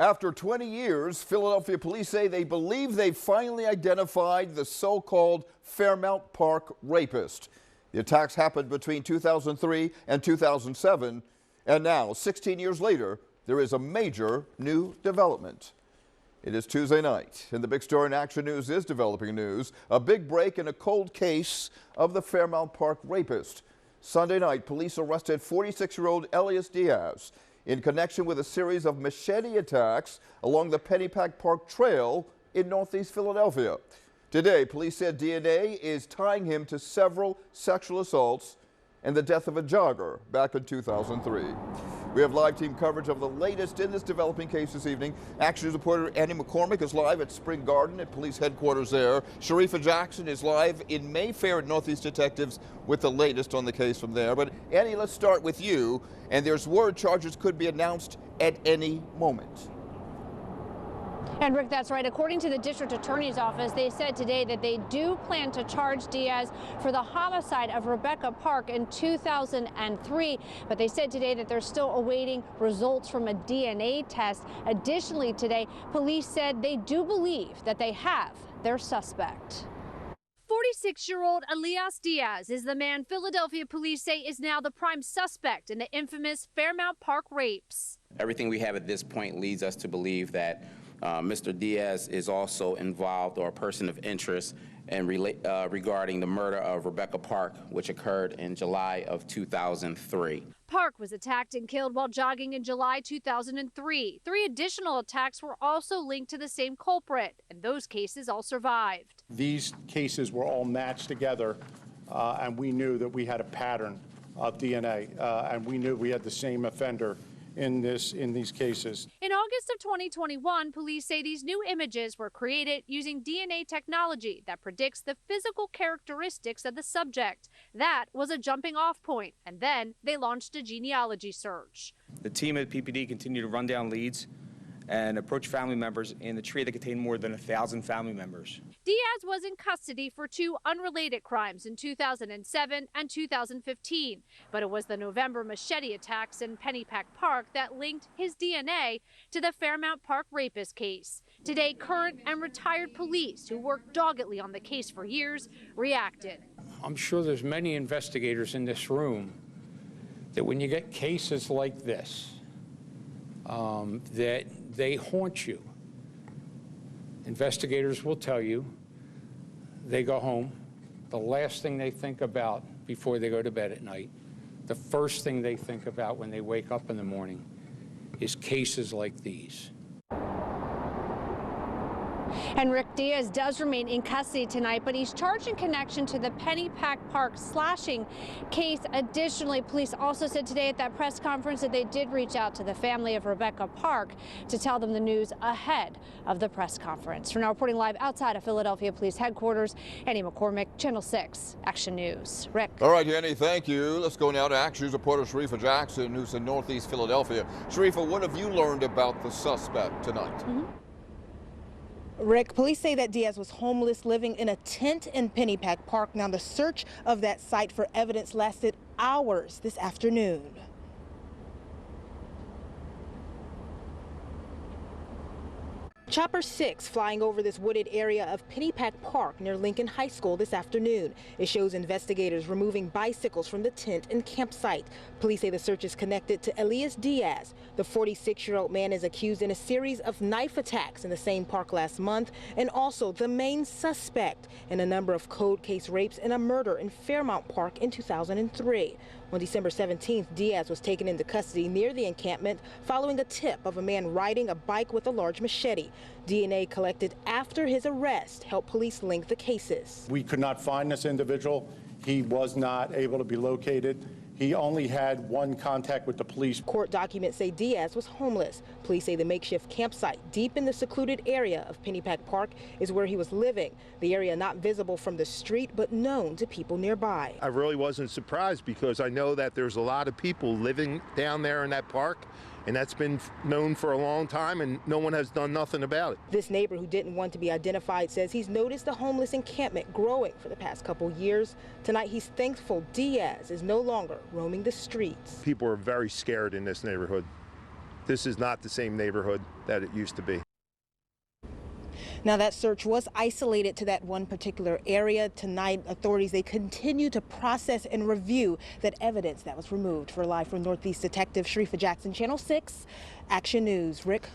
After 20 years, Philadelphia police say they believe they finally identified the so-called Fairmount Park rapist. The attacks happened between 2003 and 2007, and now, 16 years later, there is a major new development. It is Tuesday night, and the big story in Action News is developing news. A big break in a cold case of the Fairmount Park rapist. Sunday night, police arrested 46-year-old Elias Diaz in connection with a series of machete attacks along the Pennypack Park trail in northeast Philadelphia. Today, police said DNA is tying him to several sexual assaults and the death of a jogger back in 2003. We have live team coverage of the latest in this developing case this evening. Action News reporter Annie McCormick is live at Spring Garden at police headquarters there. Sharifa Jackson is live in Mayfair at Northeast Detectives with the latest on the case from there. But Annie, let's start with you. And there's word charges could be announced at any moment. And Rick, that's right. According to the district attorney's office, they said today that they do plan to charge Diaz for the homicide of Rebecca Park in 2003. But they said today that they're still awaiting results from a DNA test. Additionally, today, police said they do believe that they have their suspect. 46-year-old Elias Diaz is the man Philadelphia police say is now the prime suspect in the infamous Fairmount Park rapes. Everything we have at this point leads us to believe that Mr. Diaz is also involved or a person of interest in regarding the murder of Rebecca Park, which occurred in July of 2003. Park was attacked and killed while jogging in July 2003. 3 additional attacks were also linked to the same culprit, and those cases all survived. These cases were all matched together, and we knew that we had a pattern of DNA, and we knew we had the same offender in these cases. In August of 2021, police say these new images were created using DNA technology that predicts the physical characteristics of the subject. That was a jumping off point, and then they launched a genealogy search. The team at PPD continued to run down leads and approach family members in the tree that contained more than 1,000 family members. Diaz was in custody for 2 unrelated crimes in 2007 and 2015, but it was the November machete attacks in Pennypack Park that linked his DNA to the Fairmount Park rapist case. Today, current and retired police who worked doggedly on the case for years reacted. I'm sure there's many investigators in this room that when you get cases like this, that they haunt you. Investigators will tell you they go home. The last thing they think about before they go to bed at night, the first thing they think about when they wake up in the morning is cases like these. And Rick, Diaz does remain in custody tonight, but he's charged in connection to the Pennypack Park slashing case. Additionally, police also said today at that press conference that they did reach out to the family of Rebecca Park to tell them the news ahead of the press conference. For now, reporting live outside of Philadelphia Police Headquarters, Annie McCormick, Channel 6 Action News. Rick. All right, Annie, thank you. Let's go now to Action News reporter Sharifa Jackson, who's in northeast Philadelphia. Sharifa, what have you learned about the suspect tonight? Rick, police say that Diaz was homeless, living in a tent in Pennypack Park. Now, the search of that site for evidence lasted hours this afternoon. Chopper 6 flying over this wooded area of Pennypack Park near Lincoln High School this afternoon. It shows investigators removing bicycles from the tent and campsite. Police say the search is connected to Elias Diaz. The 46-year-old man is accused in a series of knife attacks in the same park last month, and also the main suspect in a number of cold case rapes and a murder in Fairmount Park in 2003. On December 17th, Diaz was taken into custody near the encampment following a tip of a man riding a bike with a large machete. DNA collected after his arrest helped police link the cases. We could not find this individual. He was not able to be located. He only had one contact with the police. Court documents say Diaz was homeless. Police say the makeshift campsite deep in the secluded area of Pennypack Park is where he was living. The area not visible from the street, but known to people nearby. I really wasn't surprised because I know that there's a lot of people living down there in that park, and that's been known for a long time, and no one has done nothing about it. This neighbor who didn't want to be identified says he's noticed the homeless encampment growing for the past couple years. Tonight, he's thankful Diaz is no longer roaming the streets. People are very scared in this neighborhood. this is not the same neighborhood that it used to be. Now, that search was isolated to that one particular area. Tonight, authorities, they continue to process and review that evidence that was removed. For Live from Northeast Detective Sharifa Jackson, Channel 6, Action News. Rick?